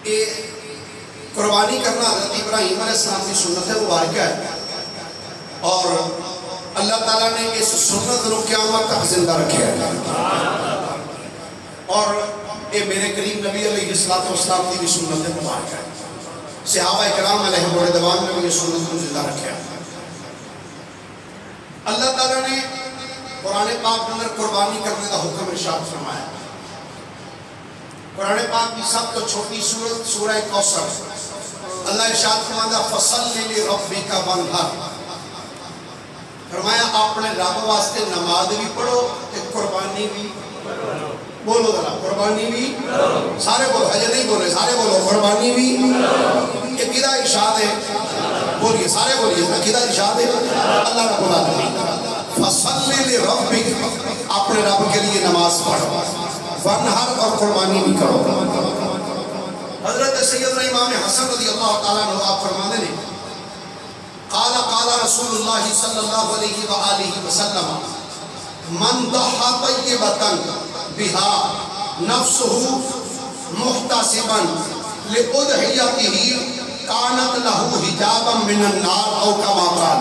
یہ قربانی کرنا حضرت ابراہیم علیہ السلام کی سنت مبارکہ ہے، اور اللہ تعالیٰ نے اس سنت کو قیامت تک زندہ رکھا ہے، اور یہ میرے کریم نبی علیہ السلام کی بھی سنت مبارکہ ہے، صحابہ کرام علیہ رضوان نے بھی یہ سنت کو زندہ رکھا ہے۔ اللہ تعالیٰ نے قرآن پاک اندر قربانی کرنے کا حکم ارشاد فرمایا۔ قرآن پاک کی سب تو چھوٹی سورت سورہ کوثر، اللہ ارشاد فرمایا فصل لربک وانحر، فرمایا اپنے رب واسطے نماز بھی پڑھو کہ قربانی بھی بولو ذرا، قربانی بھی سارے بولو، حجر نہیں بولے، سارے بولو قربانی بھی۔ یہ کدھا ارشاد ہے؟ بولیے سارے بولیے، کدھا ارشاد ہے؟ اللہ رب العالمین فصل لربک، اپنے رب کے لیے نماز پڑھو، وانحر اور قربانی بھی کرو۔ حضرت سیدنا امام حسن رضی اللہ تعالیٰ عنہ آپ فرمانے نے قال رسول اللہ صلی اللہ علیہ وآلہ وسلم من ضحى طیبة بها نفسه محتسبا لأضحیته کانت له حجابا من النار او کما قال۔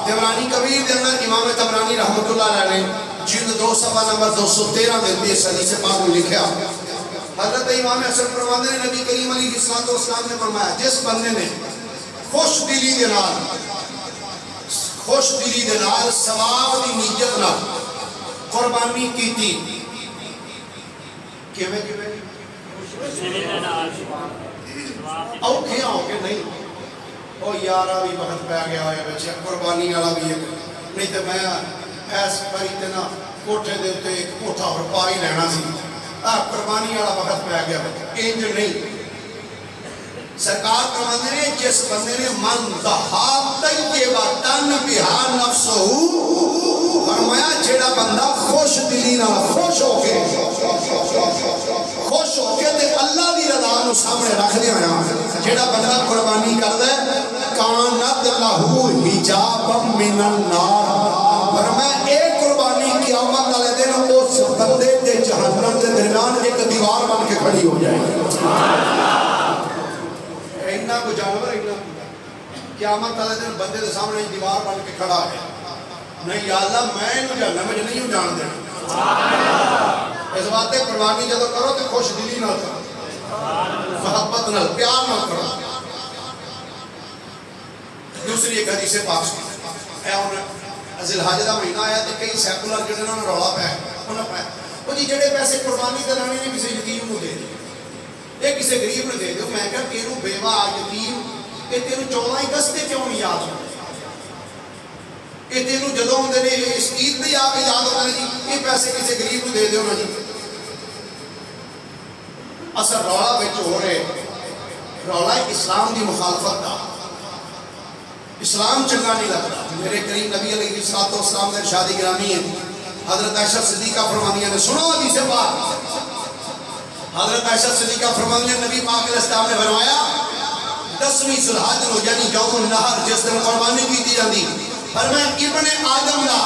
طبرانی کبیر دے اندر امام طبرانی رحمت اللہ علیہ نے جلد 2 صفحہ نمبر 213 میں اس حدیث پاک میں لکھا، حضرت امام حسن فرماتے ہیں نبی کریم علیہ السلام نے فرمایا جس بندے نے خوش دلی دے نال ثواب دی نیت نال قربانی کی تھی، کیویں اوکھے آؤگے نہیں او یارا بھی وقت پہ گیا ہویا بچے قربانی والا بھی ہے، نہیں تو میں ایس پری تے نا کوٹھے دے تے ایک کوٹھا اور پا ہی لینا سی، قربانی والا وقت پہ گیا انج نہیں۔ سرکار فرماتے ہیں جس بندے نے من ضحى طیبة بها نفسه، فرمایا جیڑا بندہ خوش دلی نہ خوش ہو کے تے اللہ دی رضا نو سامنے رکھ دیا ہے، جیڑا بندہ قربانی کردا ہے کانت لہو حجابا من النار، فرمایا ایک قربانی قیامت والے دن اس بندے تے جہنم کے درمیان ایک دیوار بن کے کھڑی ہو جائے گی۔ اتنا کو جانور اتنا قیامت والے دن بندے دے سامنے دیوار بن کے کھڑا ہے، نہیں یا اللہ میں انہوں جہنم میں نہیں ہوں جان دینا۔ اس بات قربانی جدو کرو تو خوش دلی نہ کرو، محبت نہ پیار نہ کرو۔ دوسری ایک حدیث پاک ہے انہوں ذی الحجہ دا مہینہ آیا تو کئی سیکولر جڑے انہوں نے رولا پایا وہ جی جڑے پیسے قربانی دلانے نے کسی یتیم کو دے دے، یہ کسی غریب نے دے دے، میں کہا تیرو بیوہ یتیم کہ تیرو 14 اگست کیوں نہیں یاد ہوتا، کہ تیرو جدوں دے نے اس عید دے آگے یاد ہوتا ہے جی یہ پیسے کسی غریب کو دے دے ہونا جی۔ اثر رولا بچ ہو رہے رولا اسلام دی مخالفت دا، اسلام چنگا نہیں لگتا۔ میرے کریم نبی علیہ السلام نے ارشاد گرامی ہے، حضرت عائشہ صدیقہ فرمانیہ نے سنو حدیث پاک، حضرت عائشہ صدیقہ فرمانیہ نبی پاک علیہ السلام نے فرمایا 10ویں ذی الحجہ نو یعنی یوم النحر جس دن قربانی کی تھی جاندی، فرمایا ابن آدم دا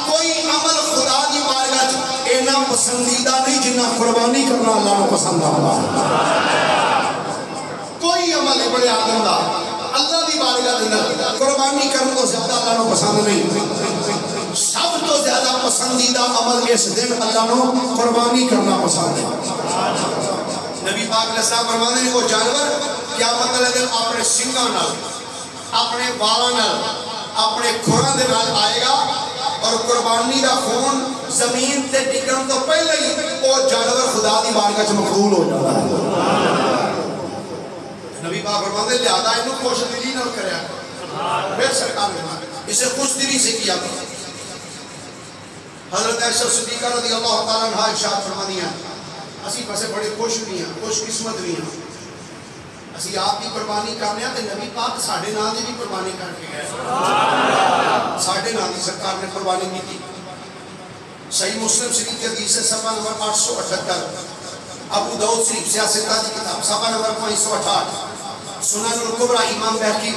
کوئی عمل خدا دی بارگاہ اینا پسندیدہ نہیں جنہ قربانی کرنا اللہ نے پسند آتا، کوئی عمل ابن آدم دا اللہ دی بارگاہ دینا قربانی کرنا تو زیادہ اللہ نے پسند نہیں، سب تو زیادہ پسندیدہ عمل اس دن اللہ نے قربانی کرنا پسند ہے۔ نبی پاک علیہ السلام فرماتے ہیں وہ جانور قیامت والے دن اپنے سنگاں نال اپنے بالاں نال اپنے کھوراں دے نال آئے گا اور قربانی دا خون زمین تے ڈگن تو پہلے ہی وہ جانور خدا دی بارگاہ وچ مقبول ہو جاتا ہے۔ نبی پاک فرماتے ہیں لہذا انہوں خوش دلی نہ کریا پھر سرکار نے اسے خوش دلی سے کیا۔ حضرت عائشہ صدیقہ رضی اللہ تعالیٰ عنہ ارشاد فرماتی ہیں اسی پسے بڑے خوش بھی ہیں، خوش قسمت بھی ہیں، اسی آپ کی قربانی کرنے ہیں تو نبی پاک ساڑھے نام دی بھی قربانی کر کے گئے، ساڑھے نام دی سرکار نے قربانی کی تھی۔ صحیح مسلم شریف کی حدیث ہے صفحہ نمبر 878، ابو داؤد شریف سیاستہ کی کتاب صفحہ نمبر 568، سنن الکبریٰ امام بہقی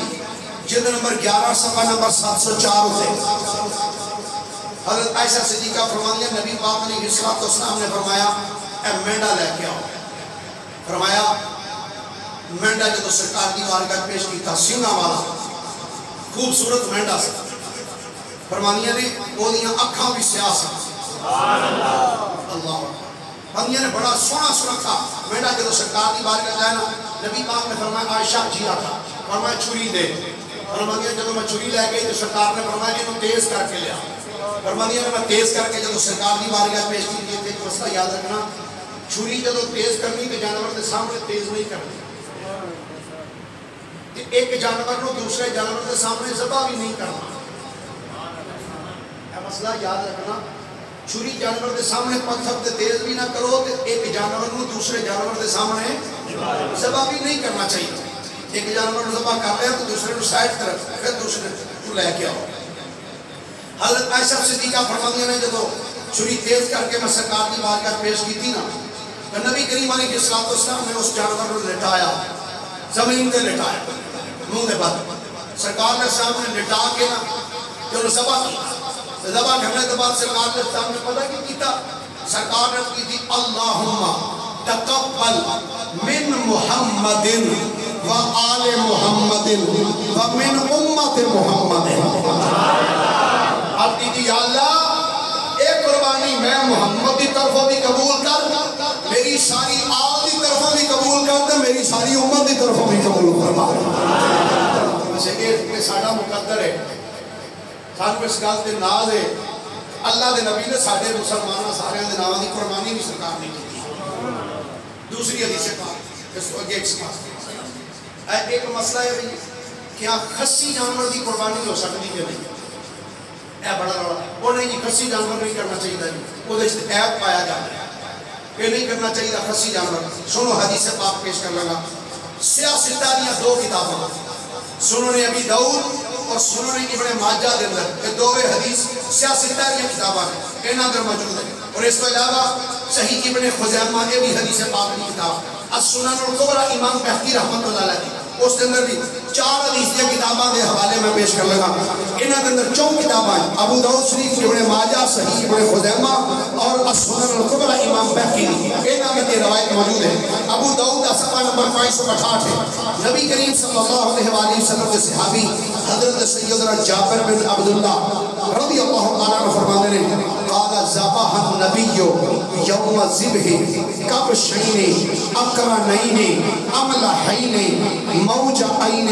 جلد نمبر 11 صفحہ نمبر 704 سے حضرت عائشہ صدیقہ فرماتی ہیں نبی پاک علیہ السلام نے فرمایا اے مینڈا لے کے آؤ، فرمایا مینڈا جدو سرکار دی بارگاہ پیش کیتا سنگا والا خوبصورت مینڈا سے فرمانیاں نے وہ دیاں اکھاں بھی سیاہ سے اللہ فرمانیاں نے بڑا سونا سونا تھا مینڈا جدو سرکار دی بارگاہ جائے نا نبی پاک نے فرمایا عائشہ جیا تھا فرمایا چھری دے فرمانیاں جدو میں چھری لے گئی تو سرکار نے فرمایا کہ تیز کر کے لیا فرمانیاں نے میں تیز کر کے جدو سرکار دی بارگاہ پیش کی تھی ایک مسئلہ یاد رکھنا چھری جدو تیز کرنی کہ جانور کے سامنے تیز نہیں کرنی ایک جانور کو دوسرے جانور کے سامنے ذبح بھی نہیں کرنا یہ مسئلہ یاد رکھنا چھری جانور کے سامنے پتھر تے تیز بھی نہ کرو تے ایک جانور کو دوسرے جانور کے سامنے ذبح بھی نہیں کرنا چاہیے ایک جانور کو ذبح کر لیا تو دوسرے کو سائڈ طرف پھر دوسرے کو لے کے آؤ حضرت عائشہ صدیقہ فرماتی ہیں جب چھری تیز کر کے میں سرکار کی بارگاہ پیش کی تھی نا تو نبی کریم علیہ السلام نے اس جانور کو لٹایا زمین تے لٹایا منہ دے بعد سرکار نے سامنے لٹا کے نا جو انہوں ذبح کی ذبح کرنے کے بعد سرکار نے سامنے پتہ کی کیتا سرکار نے کی تھی اللہم تقبل من محمد و آل محمد و من امت محمد اب دی یا اللہ ایک قربانی میں محمد کی طرفوں بھی قبول کر میری ساری آل کی طرفوں بھی قبول کر دے میری ساری امت کی طرفوں بھی قبول فرما ویسے کہ ساڈا مقدر ہے سانو اس گل تے ناز ہے اللہ دے نبی نے ساڈے مسلماناں سارے دے ناواں دی قربانی بھی سرکار نے کی دوسری حدیث پاک اس کو آگے ایک مسئلہ ہے بھئی کیا خسی جانور دی قربانی ہو سکتی ہے نہیں اے بڑا روڑا وہ نہیں جی خسی جانور نہیں کرنا چاہیے جی وہ دے عیب پایا جاتا ہے کہ نہیں کرنا چاہیے خسی جانور سنو حدیث پاک پیش کر لگا سیاستہ دیا دو کتابوں سنن ابی داؤد اور سنن ابن ماجہ دے اندر یہ دو حدیث سیاستہ دیا کتاباں ہیں انہاں اندر موجود ہے اور اس کو علاوہ صحیح ابن خزیمہ یہ بھی حدیث پاک کی کتاب السنن الکبری امام بہقی رحمۃ اللہ علیہ اس کے اندر بھی 4 حدیث کی کتاباں دے حوالے میں پیش کر لگا انہاں کے اندر 4 کتاباں ہیں ابو داؤد شریف ابن ماجہ صحیح ابن خزیمہ اور السنن الکبری امام بہقی انہاں میں یہ روایت موجود ہے ابو داؤد کا صفحہ نمبر 568 ہے نبی کریم صلی اللہ علیہ وآلہ وسلم کے صحابی حضرت سیدنا جابر بن عبداللہ رضی اللہ تعالیٰ عنہ فرماتے ہیں قال ذبح النبی یوم الذبح کبشین اقرنین املحین موجعین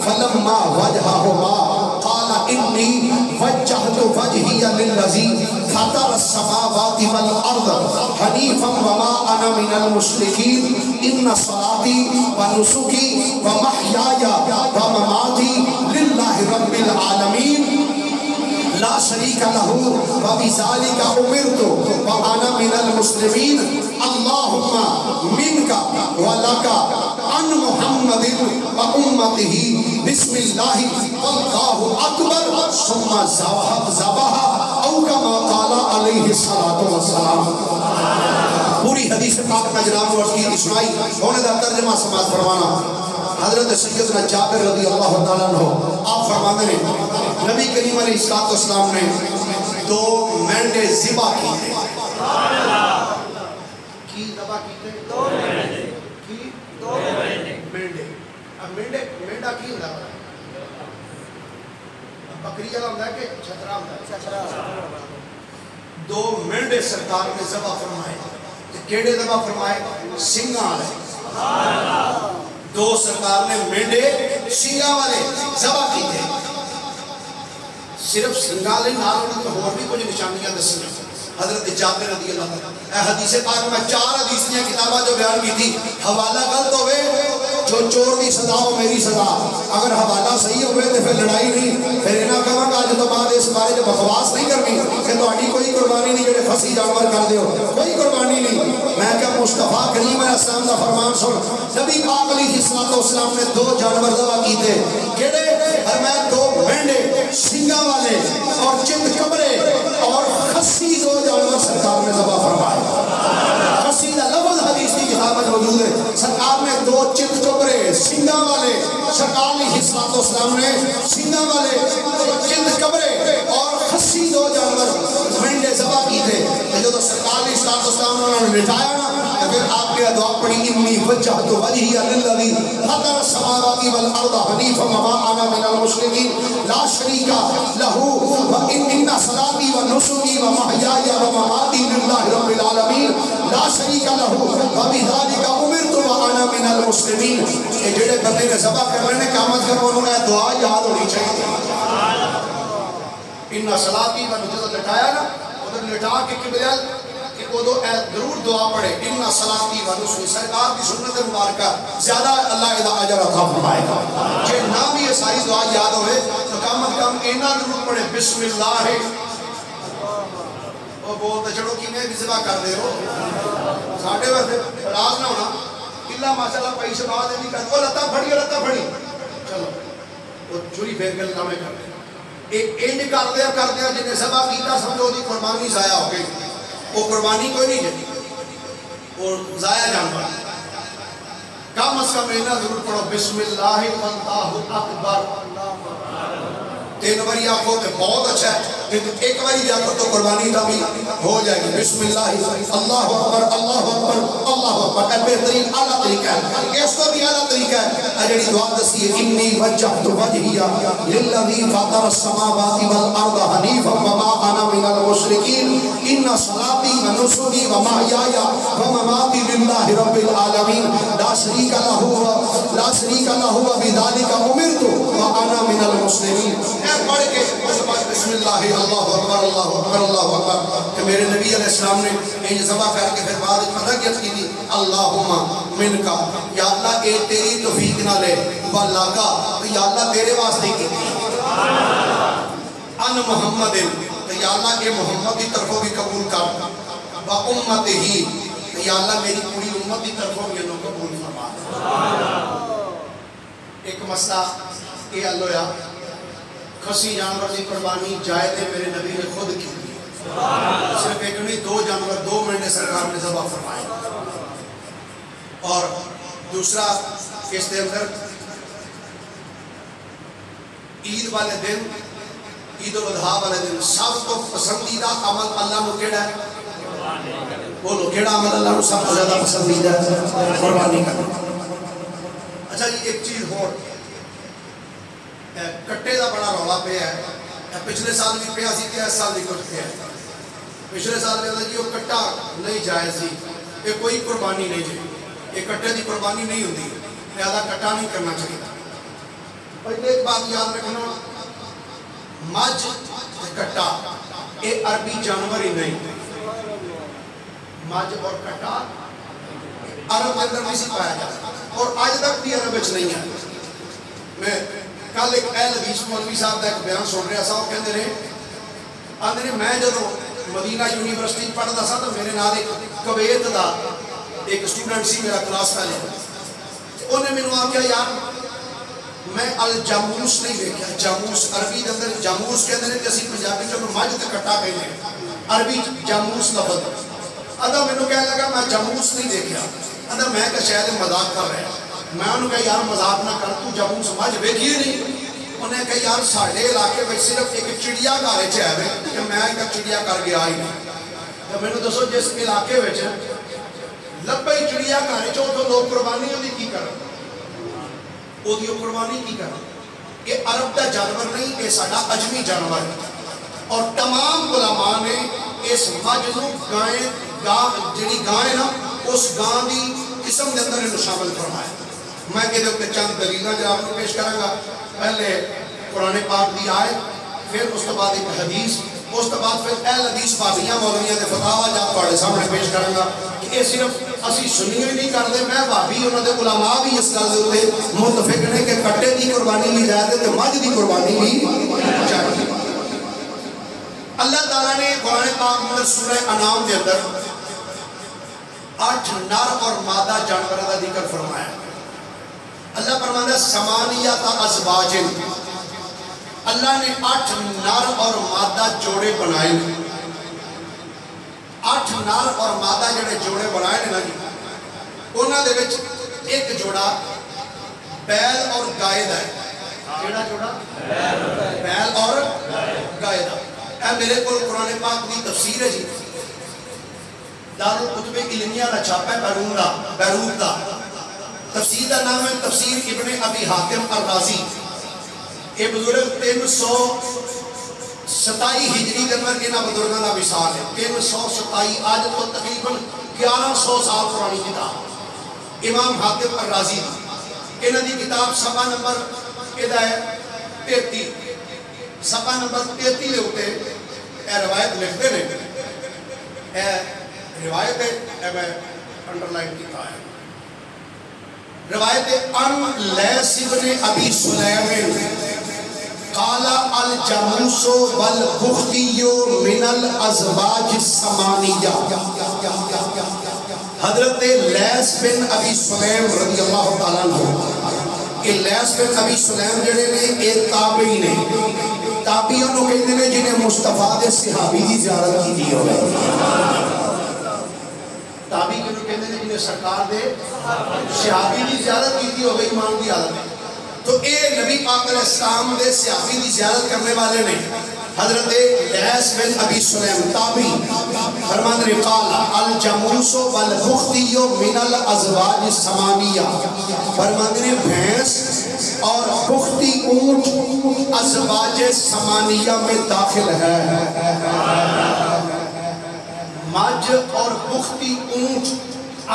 فلما وجہہما قال انی وجہت وجہی للذی فطر السماوات والارض حنیفا وما انا من المشرکین ان صلاتی ونسکی ومحیایا ومماتی للہ رب العالمین لا شریک لہو وبذالک امرت وانا من المسلمین اللہم منکا ولکا عن محمد و امتہ بسم اللہ واللہ اکبر ثم ذبح او کما قال علیہ الصلوۃ والسلام پوری حدیث پاک میں جناب عرض کی سنائی ہونے دا ترجمہ سماعت فرمانا حضرت سیدنا جابر رضی اللہ تعالیٰ عنہ آپ فرماتے ہیں نبی کریم علیہ السلام نے 2 مینڈے ذبح کی تھے کی ذبح کی تھے 2 مینڈے کی 2 مینڈے اب مینڈا کی ہوتا ہے بکری جگہ ہوتا ہے کہ چھترا ہوتا ہے 2 مینڈے سرکار نے ذبح فرمائے کیڑے ذبح فرمائے سنگھا والے 2 سرکار نے مینڈے سنگھا والے ذبح کی تھے صرف سنگھا لے نال انہوں نے اور بھی کچھ نشانیاں دسی حضرت جابر رضی اللہ عنہ حدیث پاک میں 4 حدیث کی کتابیں جو بیان کی تھی حوالہ غلط ہوئے جو چور دی سزا ہو میری سزا اگر حوالہ صحیح ہوئے تو پھر لڑائی نہیں پھر انہاں کہاں گا جو بعد اس بارے جو بکواس نہیں کرنی کہ تہاڈی کوئی قربانی نہیں جڑے پھسی جانور کر دیو کوئی قربانی نہیں میں کہ مصطفیٰ کریم علیہ السلام کا فرمان سن نبی پاک علیہ السلام نے 2 جانور ذبح کی تھے کیڑے فرمایا 2 مینڈے سنگھا والے اور چند کبرے اور خسی 2 جانور سرکار نے ذبح فرمائے خسی کا لفظ حدیث کی کتاب میں موجود ہے سرکار نے 2 چت کبرے سنگا والے سرکار علیہ السلام نے سنگا والے 2 چت کبرے اور خسی 2 جانور مینڈے ذبح کی تھے. جو سرکار علیہ السلام نے لٹایا نا تو پھر آپ نے دعا پڑھی انی وجہت وجہی للذی فطر السماوات والارض حنیفا وما انا من المشرکین لا شریک لہ وان صلاتی ونسکی ومحیای ومماتی للہ رب العالمین لا شریک لہ وبذالک امرت وانا من المسلمین. یہ جڑے بندے نے ذبح کرنے نے قیامت کر انہوں نے دعا یاد ہونی چاہیے. ان صلاتی ونسکی لٹایا نا ادھر لٹا کے قبلہ کہ وہ ضرور دعا پڑھے ان صلاتی و نسکی سرکار کی سنت مبارکہ زیادہ اللہ اجر عطا فرمائے گا. جے نہ بھی یہ ساری دعا یاد ہوئے تو کم از کم اینا ضرور پڑھے بسم اللہ ہے. وہ بولتے چڑھو کی میں بھی ذبح کر دے ہو ساڑھے وقت راز نہ ہونا اللہ ماشاءاللہ پیسے بات نہیں کرتے وہ لتا پھڑی چلو وہ چوری پھیر کے اللہ میں کر دے ایک اینڈ کر دیا جنہیں ذبح کیتا سمجھو دی قربانی ضائع ہو گئی. وہ قربانی کوئی نہیں جاتی اور ضائع جانور. کم از کم اینا ضرور پڑھو بسم اللہ اللہ اکبر. 3 باری آنکھوں تو بہت اچھا ہے لیکن 1 باری آنکھوں تو قربانی کا بھی ہو جائے گی. بسم اللہ اللہ اکبر اللہ اکبر اللہ اکبر. بہترین اعلیٰ طریقہ ہے. اس کو بھی اعلیٰ طریقہ ہے اجڑی دعا دسی ہے انی وجہت وجہی للذی فطر السماوات والارض حنیفا وما انا من المشرکین ان صلاتی ونسکی ومحیای ومماتی للہ رب العالمین لا شریک لہ وبذالک امرت وانا من المسلمین. پڑھ کے اس بعد بسم اللہ اللہ اکبر اللہ اکبر اللہ اکبر کہ میرے نبی علیہ السلام نے یہ ذبح کر کے پھر بعد مدعیت کی تھی اللہم منکا یا اللہ اے تیری توفیق نہ لے ولاکا یا اللہ تیرے واسطے کی تھی ان محمد یا اللہ اے محمد کی طرفوں بھی قبول کر و امت ہی یا اللہ میری پوری امت کی طرفوں بھی انہوں قبول فرما. ایک مسئلہ اے اللہ یا خسی جانور کی قربانی جائے تھے میرے نبی نے خود کی تھی. صرف ایک نہیں 2 جانور 2 مہینے سرکار نے ذبح فرمائے. اور دوسرا اس کے اندر عید والے دن عید الاضحیٰ والے دن سب کو پسندیدہ عمل اللہ نے کیڑا ہے بولو کیڑا عمل اللہ نے سب کو زیادہ پسندیدہ ہے قربانی کرنا. اچھا جی ایک چیز اور کٹے دا بڑا رولا پہ ہے. پچھلے سال بھی پہ سی کہ اس سال بھی کچھ پہ ہے. پچھلے سال بھی جی وہ کٹا نہیں جائے سی یہ کوئی قربانی نہیں جائے یہ کٹے دی قربانی نہیں ہوتی لہذا کٹا نہیں کرنا چاہیے. پہلے ایک بات یاد رکھنا مجھ کٹا یہ عربی جانور ہی نہیں. مجھ اور کٹا عرب کے اندر نہیں سی پایا جاتا اور آج تک بھی عرب وچ نہیں ہے. میں کل ایک اہل حدیث مولوی صاحب کا ایک بیان سن رہا سا وہ کہتے رہے میں جدو مدینہ یونیورسٹی پڑھتا سا تو میرے نال ایک کویت دا ایک اسٹوڈنٹ سی میرا کلاس پہلے انہیں میں نے آکھیا یار میں الجاموس نہیں دیکھا. جاموس عربی کے اندر جاموس کہتے ہیں کہ اسی پنجابی جو مجھ تے کٹا کہتے ہیں عربی جاموس لفظ ادا میں نے کہنے لگا میں جاموس نہیں دیکھا. ادا میں کہ شاید مذاق کر رہا میں انہوں کہا یار مذاق نہ کر تو جاموس مجھ ویکھیے نہیں. انہیں کہا یار ساڑھے علاقے میں صرف ایک چڑیا گھر چاہے کہ میں ایک چڑیا کر گیا ہی نہیں. تو میں نے دسو جس علاقے میں لبے چڑیا گھر تو لوگ قربانی ہوتی کی کر وہ قربانی کی کر یہ عرب کا جانور نہیں یہ ساڑھا اجمی جانور ہے. اور تمام علماء نے اس مجھ کو گائیں جڑی گائیں نا اس گاں دی قسم کے اندر انہوں شامل فرمایا. میں کہتے ہیں چند دلیلہ جو آپ کو پیش کروں گا. پہلے قرآن پاک دی آئے پھر اس کے بعد ایک حدیث اس کے بعد پھر اہل حدیث بابیاں مولویاں دے فتاوہ جا پاڑے سامنے پیش کروں گا کہ یہ صرف اسی سنی ہوئی نہیں کرتے میں بابی انہوں نے علماء بھی اس گل دے متفق نے کہ کٹے دی قربانی بھی جائے تو مجھ دی قربانی بھی چاہیے. اللہ تعالیٰ نے قرآن پاک میں سورہ انعام کے اندر 8 نر اور مادہ جانور کا ذکر فرمایا. اللہ فرمانا سمانیت ازواج اللہ نے 8 نر اور مادہ جوڑے بنائے. 8 نر اور مادہ جڑے جوڑے بنائے نا جی انہاں دے وچ ایک جوڑا بیل اور گائے دا ہے. کیڑا جوڑا؟ بیل اور گائے دا. اے میرے کو قرآن پاک کی تفسیر ہے جی. دارالکتب علمیہ دا چھاپا ہے بیروت دا. تفسیر دا نام ہے تفسیر ابن ابی حاتم الرازی. یہ بزرگ 327 ہجری کے اندر انہاں بزرگاں دا مثال ہے. 327 آج تو تقریباً 1100 سال پرانی کتاب. امام حاتم الرازی انہاں دی کتاب صفحہ نمبر کدا ہے 33. صفحہ نمبر 33 دے اوتے اے روایت لکھتے ہیں. اے روایت ہے اے میں انڈر لائن کیتا ہے. روایت ان لیث ابن ابی سلیم قال الجاموس والبختی من الازواج الثمانیہ. حضرت لیث بن ابی سلیم رضی اللہ تعالیٰ عنہ. کہ لیث بن ابی سلیم جڑے نے ایک تابعی نے. تابعیوں کو کہتے ہیں جنہیں مصطفیٰ دے صحابی کی زیارت کی دی ہوئے. تابعی کو کہتے ہیں جنہیں سرکار دے صحابی کی زیارت کی دی ہوئے ایمان کی حالت ہے. تو اے نبی پاک علیہ السلام دے صحابی کی زیارت کرنے والے نے حضرت لیث بن ابی سلیم تابعی فرمان نے قال الجاموس والبختی من الازواج الثمانیہ. فرمان نے بھینس اور بختی اونٹ ازواج ثمانیہ میں داخل ہے. مجھ اور بختی اونٹ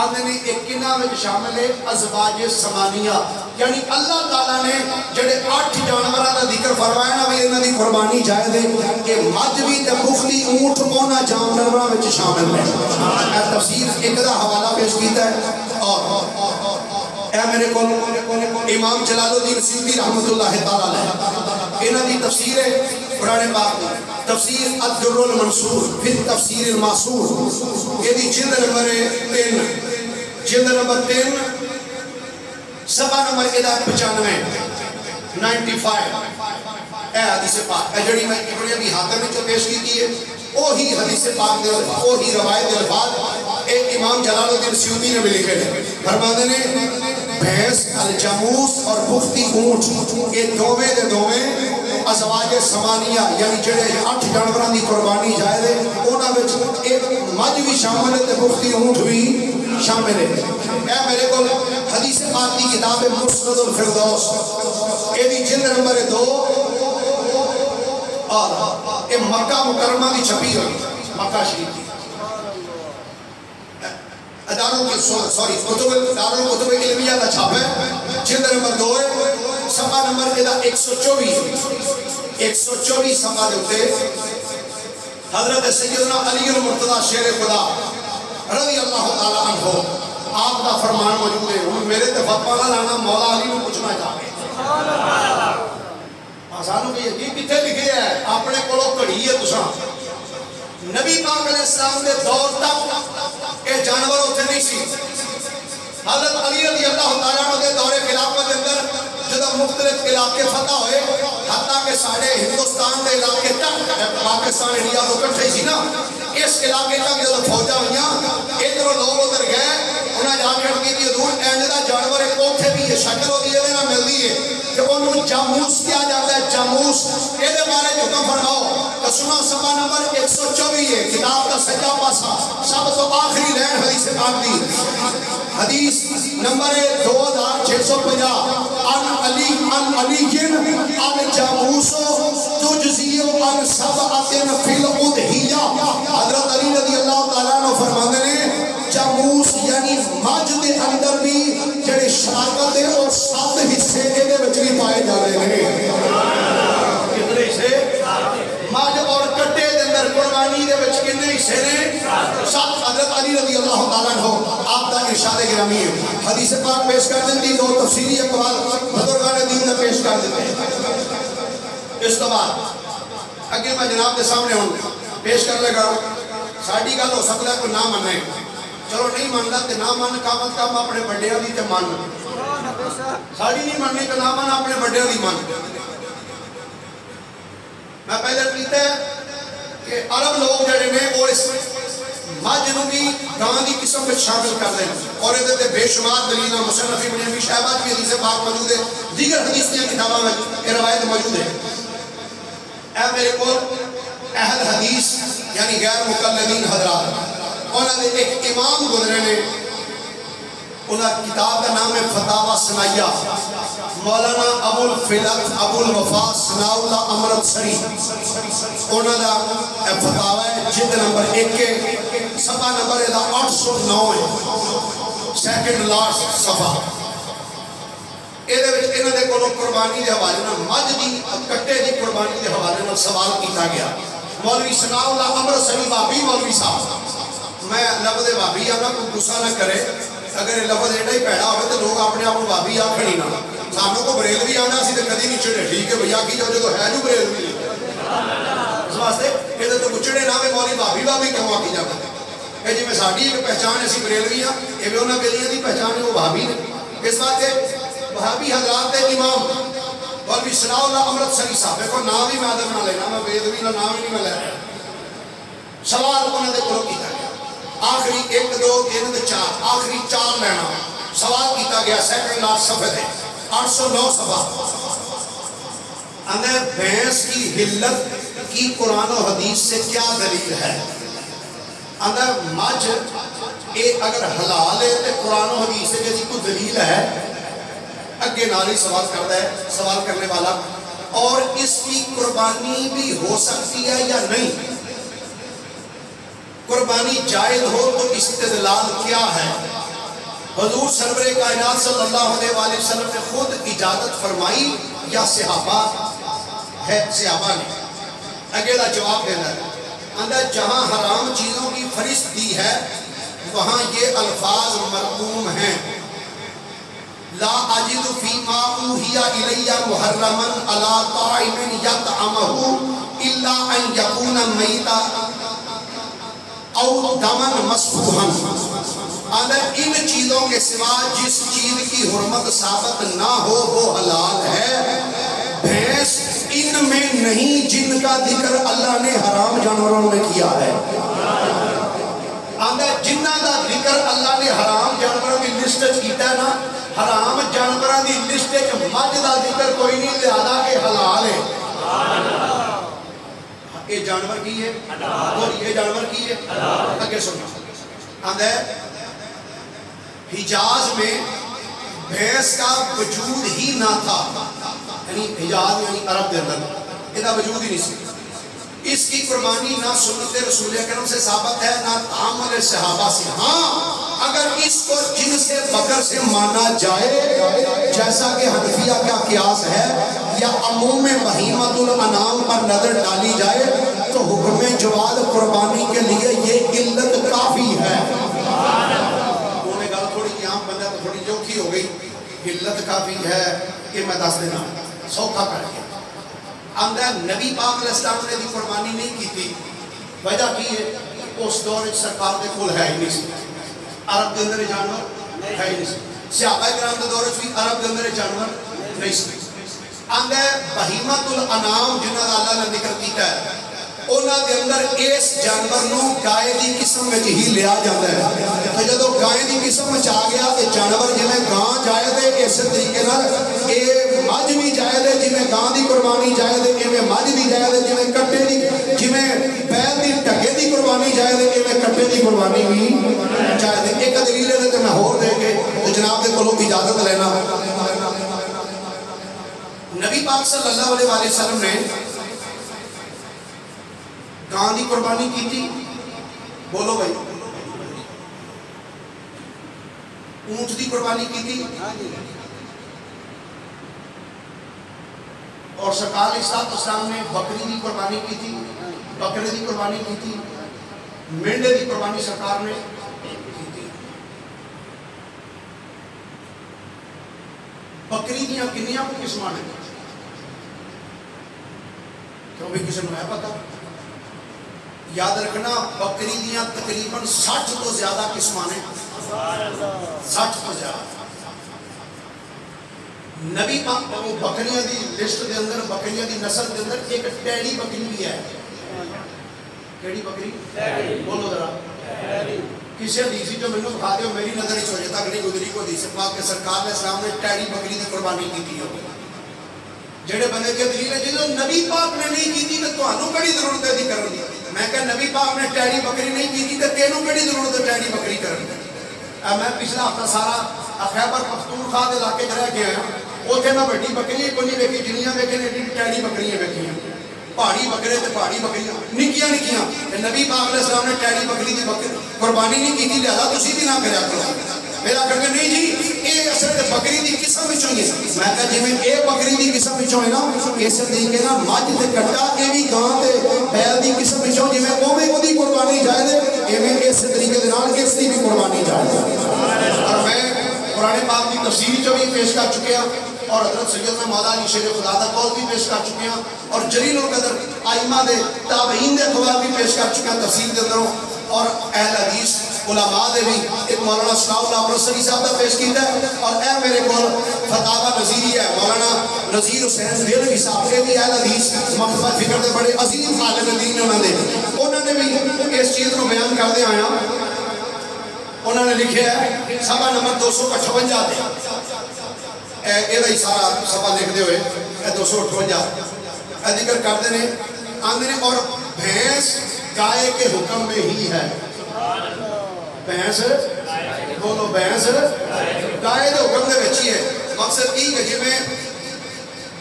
آدھے نے ایک کنہ میں شامل ہے ازواج ثمانیہ. یعنی اللہ تعالیٰ نے جڑے 8 جانورہ کا ذکر فرمایا نا بھی انہاں دی قربانی جائے دے کہ مجھ بھی تے بختی اونٹ اونا جانورہ میں شامل ہے. اے تفسیر ایک دا حوالہ پیش کیتا ہے. اور اے میرے کو امام جلال الدین سیوطی رحمت اللہ تعالیٰ علیہ انہاں دی تفسیر ہے قرآن پاک تفسیر الدر المنصور فی تفسیر المعصور. یہ دی جلد نمبر 3 جلد نمبر 3 صفحہ نمبر 95 اے حدیث پاک اے جڑی میں ابن ابی حاتم نے جو پیش کی ہے وہی حدیث پاک دے وہی روایت دے الفاظ ایک امام جلال الدین سیوطی نے بھی لکھے ہیں. فرماتے نے بھینس الجاموس اور بختی اونٹ یہ دوویں دے دوویں ازواج ثمانیہ یعنی جڑے 8 جانوراں دی قربانی جائے دے انہاں وچ ایک مجھ بھی شامل ہے تے بختی اونٹ بھی شامل ہے. اے میرے کو حدیث پاک کی کتاب مسند الفردوس یہ دی جلد نمبر 2 اور یہ مکہ مکرمہ دی چھپی ہوئی مکہ شریف کی دارالکتب علمیہ کا چھاپ ہے. جلد نمبر 2 ہے صفحہ نمبر 124 صفحہ دیتے حضرت سیدنا علی المرتضی شیر خدا رضی اللہ تعالیٰ عنہ آپ کا فرمان موجود ہے. میرے تے فتویٰ نہ لانا مولا علی کو پوچھنا چاہے آسانوں کی یقین کتنے لکھے ہے اپنے کولو کڑی ہے تساں. نبی پاک علیہ السلام دے دور تک اے جانور ہوتے نہیں سی. حضرت علی رضی اللہ تعالیٰ عنہ دے دور خلافت اندر جدہ مختلف علاقے فتح ہوئے حتیٰ کہ ساڑھے ہندوستان دے علاقے تک پاکستان انڈیا کو کٹھے سی نا اس علاقے تک جدہ فوجہ ہوئیاں ادھر لوگ ادھر گئے انہیں جا کے کی دی حضور اینجدہ جانور ایک اوکھے بھی ہے شکل ہو دیئے دینا مل دیئے کہ انہوں جاموس کیا جاتا ہے. جاموس ایدے بارے جو کم فرماؤ تو سنا صفحہ نمبر 124 ہے کتاب کا سجا پاسا سب تو آخری لین حدیث پاک دی حدیث نمبر 2650 ان علی جن الجاموسو تجزیو ان سبعتن فی الادھیہ. حضرت علی رضی اللہ تعالیٰ عنہ فرمانے نے جاموس یعنی مجھ دے اندر بھی جڑے شراکت دے اور 7 حصے ایدے وچری پائے جا رہے ہیں. کتنے حصے؟ مجھ اور کٹے دے اندر قربانی دے وچ کتنے حصے نے 7. حضرت علی رضی اللہ تعالیٰ عنہ آپ دا ارشاد گرامی ہے. حدیث پاک پیش کر دیں دی 2 تفسیری اقوال بزرگان دین نے پیش کر دیتے ہیں. اس تو بعد اگے میں جناب کے سامنے ہوں پیش کر لگا ساڑھی گل ہو سکتا ہے کوئی نہ مننے چلو نہیں ماننا تے نہ من کامت کام اپنے بڑھیا دی تے من ساڑھی نہیں ماننی تے نہ من اپنے بڑھیا دی من. میں پہلے کہتا ہے کہ عرب لوگ جڑے نے وہ اس مجھ نو بھی گاں دی قسم میں شامل کر دیں اور یہ دے بے شمار دلیل مصنف ابن ابی شیبہ کی حدیث پاک موجود ہے دیگر حدیث کی کتابوں میں یہ روایت موجود ہے اے میرے کو اہل حدیث یعنی غیر مقلدین حضرات انہوں نے ایک امام گزرے نے انہوں کتاب کا نام ہے فتاوی ثنائیہ مولانا ابو الوفا ثناء اللہ امرتسری انہوں نے فتاوی ہے جلد نمبر 1 کے صفحہ نمبر 809 ہے سیکنڈ لاسٹ صفحہ انہوں نے کو قربانی دے حوالے نہ مجھ دی کٹے دی قربانی دے حوالے نہ سوال کیتا گیا مولوی ثناء اللہ امرتسری بابی مولوی صاحب میں لفظ بابی آنا کوئی غصہ نہ کرے اگر یہ لفظ ایڈا ہی پیڑا ہوئے تو لوگ اپنے آپ کو بابی آ کھڑی نہ سانوں کو بریلوی آنا سی تو کدی نہیں چڑھے ٹھیک ہے بھیا کی جو ہے جو بریلوی اس واسطے یہ تو کچھڑے نہ میں مولی بابی بابی کیوں آکی جاتا ہے جی میں ساڑھی ایک پہچان ایسی بریلوی ہاں یہ بھی انہوں بیلیاں دی پہچان ہے وہ بھابی نے اس واسطے بھابی حضرات دے امام مولوی ثناء اللہ امرتسری صاحب کو نام ہی میں آدم نہ لینا میں بریلوی نہ نام ہی نہیں میں لے رہا سوال انہوں نے کرو کیتا گیا آخری 1 2 3 4 آخری 4 لینا سوال کیتا گیا سیکنڈ لاسٹ صفحے دے 809 صفحہ اندر بھینس کی حلت کی قرآن و حدیث سے کیا دلیل ہے اندر مجھ اگر حلال ہے تو قرآن و حدیث سے جیسی کوئی دلیل ہے اگے نالی سوال کرتا ہے سوال کرنے والا اور اس کی قربانی بھی ہو سکتی ہے یا نہیں قربانی جائز ہو تو استدلال کیا ہے حضور سرور کائنات صلی اللہ علیہ وآلہ وسلم نے خود اجازت فرمائی یا صحابہ نے اگلا جواب دینا ہے اندر جہاں حرام چیزوں کی فہرست دی ہے وہاں یہ الفاظ مرقوم ہیں لا اجد فیما اوحی الی محرما علی طاعم یطعمہ الا ان یکون میتا او دمن مسفوحا اگر ان چیزوں کے سوا جس چیز کی حرمت ثابت نہ ہو وہ حلال ہے بھینس ان میں نہیں جن کا ذکر اللہ نے حرام جانوروں میں کیا ہے اگر جنہ کا ذکر اللہ نے حرام جانوروں کی لسٹ کیتا ہے نا حرام جانوروں کی لسٹ مجھ کا ذکر کوئی نہیں لہذا کہ حلال ہے یہ جانور کی ہے اور یہ جانور کی ہے اگے سننا اندر حجاز میں بھینس کا وجود ہی نہ تھا یعنی حجاز یعنی عرب کے اندر یہ وجود ہی نہیں سی اس کی قربانی نہ سنت رسول اکرم سے ثابت ہے نہ تعامل صحابہ سے ہاں اگر اس کو جن سے بکر سے مانا جائے جیسا کہ حنفیہ کا قیاس ہے یا عموم بہیمۃ الانعام پر نظر ڈالی جائے تو حکم جواز قربانی کے لیے یہ علت کافی ہے انہوں نے کہا تھوڑی کی عام بندہ تھوڑی جوکھی ہو گئی علت کافی ہے کہ میں دس دینا سوکھا کر کے اندر نبی پاک علیہ السلام نے دی قربانی نہیں کی تھی وجہ کی ہے اس دور سرکار دے کول ہے ہی نہیں سی عرب کے اندر جانور ہے ہی نہیں سی صحابہ کرام دے دور بھی عرب کے اندر جانور نہیں سی اندر بہیمۃ الانعام جنہاں دا اللہ نے ذکر کیتا ہے انہاں دے اندر اس جانور نو گائے دی قسم وچ ہی لیا جاندا ہے تے جدوں گائے دی قسم وچ آ گیا تے جانور جویں گاں جائز ہے اس طریقے نال اے مجھ بھی جائز ہے جویں گاں دی قربانی جائز ہے ایویں مجھ دی جائز ہے جویں کٹے دی جویں بیل دی ٹکے دی قربانی جائز ہے ایویں کٹے دی قربانی بھی جائز ہے ایک دلیل ہے تے میں ہور دے کے تے جناب دے کولوں اجازت لینا نبی پاک صلی اللہ علیہ وآلہ وسلم نے گاں دی قربانی کی تھی بولو بھائی اونٹ دی قربانی کی تھی اور سرکار علیہ السلام نے بکری دی قربانی کی تھی بکرے دی قربانی کی تھی مینڈے دی قربانی سرکار نے کی تھی بکری دیاں کنیاں کو قسمان ہیں کیوں بھی کسی نے ہے پتا یاد رکھنا بکری دیاں تقریباً 60 تو زیادہ قسمان ہیں 60 تو زیادہ نبی پاک بکریاں دی لسٹ دے اندر بکریاں دی نسل دے اندر ایک ٹیڑی بکری بھی ہے کیڑی بکری بولو ذرا کسی حدیثی جو میں نے بتا دیا میری نظر ہی سوچے تک نہیں گزری کو حدیث پاک کے سرکار علیہ السلام نے ٹیڑی بکری دی قربانی کی تھی جڑے بندے کے دلیل ہے جدو نبی پاک نے نہیں کی تھی تو تانوں کڑی ضرورت ہے دی کرن دی میں کہ نبی پاک نے ٹیڑی بکری نہیں کی تھی تو تینوں کڑی ضرورت ہے ٹیڑی بکری کرن دی میں پچھلا ہفتہ سارا خیبر پختونخوا دے علاقے چ رہ کے آیا اوتھے میں بڑی بکری کوئی نہیں ویکھی جنیاں ویکھے نے ٹیڑی بکریاں ویکھیاں پہاڑی بکرے تے پہاڑی بکریاں نکیاں نکیاں نبی پاک علیہ السلام نے ٹیڑی بکری دی قربانی نہیں کی تھی لہذا تسی بھی نہ کریا کرو میرا کہنا نہیں جی اے اصل بکری دی قسم وچوں ہے میں کہا جویں اے بکری دی قسم وچوں ہے نا اس طریقے نال مجھ تے کٹا اے وی گاں تے بیل دی قسم وچوں جویں اوویں اودی قربانی جائز ہے ایویں اس طریقے دے نال اس دی بھی قربانی جائز ہے اور میں قرآن پاک کی تفسیر جو بھی پیش کر چکے ہیں اور حضرت سیدنا مولا علی شیر خدا دا قول بھی پیش کر چکے ہیں اور جلیل القدر ائمہ دے تابعین دے اقوال بھی پیش کر چکے ہیں تفسیر دے اندروں اور اہل حدیث علماء دے بھی ایک مولانا ثناء اللہ مرسلی صاحب دا پیش کیتا ہے اور اے میرے کول فتاوی نظیری ہے مولانا نذیر حسین دہلوی صاحب کے بھی اہل حدیث مکتبہ فکر دے بڑے عظیم عالم دین نے انہوں نے بھی اس چیز کو بیان کردے آیا انہوں نے لکھے ہے صفحہ نمبر 258 دے اے دا ہی سارا صفحہ لکھ دے ہوئے 258 ذکر کرتے ہیں آندے نے اور بھینس گائے کے حکم میں ہی ہے بھینس بولو بھینس گائے دے حکم دے بچی ہے مقصد کی کہ جی میں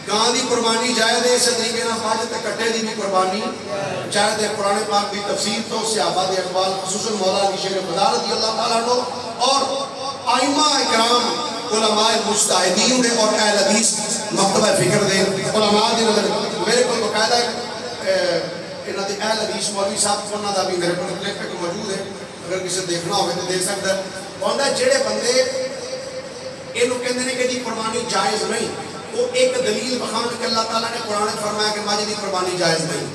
گاں دی قربانی جائز ہے اس طریقے نہ پاج تے کٹے دی بھی قربانی جائز ہے قرآن پاک دی تفسیر تو صحابہ دے اقوال خصوصاً مولا علی شیر خدا رضی اللہ تعالیٰ عنہ اور ائمہ اکرام علماء مجتہدین دے اور اہل حدیث مکتبہ فکر دے علماء دی نظر میرے کو باقاعدہ انہاں دے اہل حدیث مولوی صاحب انہاں دا بھی میرے کو کلپ پہ موجود ہے اگر کسی دیکھنا ہوگا تو دیکھ سکتا ہے اور جڑے بندے انہوں کہندے نے کہ دی قربانی جائز نہیں وہ ایک دلیل بخان کہ اللہ تعالیٰ نے قرآن فرمایا کہ ماجد کی قربانی جائز نہیں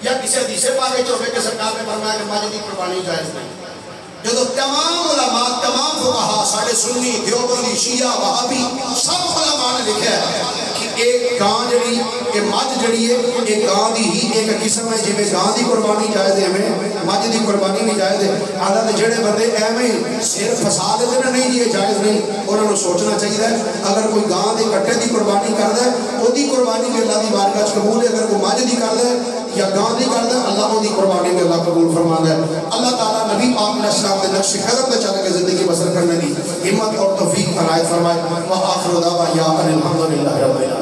یا کسی حدیث پاک چوبے کے سرکار نے فرمایا کہ ماجد کی قربانی جائز نہیں جو تمام علماء تمام فقہا ساڑھے سنی دیوبندی شیعہ وہابی سب علماء نے لکھا ہے کہ ایک گاں جڑی ایک مجھ جڑی ہے ایک گاں دی ہی ایک قسم ہے جی میں گاں دی قربانی جائز ہے ہمیں مجھ دی قربانی نہیں جائز ہے عادت جڑے بندے ایویں صرف فساد دیتے نا نہیں یہ جائز نہیں انہوں نے سوچنا چاہیے اگر کوئی گاں دے کٹے دی قربانی کردا ہے او دی قربانی بھی اللہ دی بارگاہ وچ قبول ہے اگر کوئی مجھ دی کردا ہے یا گاں دی کردا ہے اللہ دی قربانی بھی اللہ قبول فرماندا ہے اللہ تعالیٰ نبی پاک علیہ السلام دے نقش قدم پہ چل کے زندگی بسر کرنے کی ہمت اور توفیق عنایت فرمائے وآخر دعوانا الحمدللہ رب العالمین.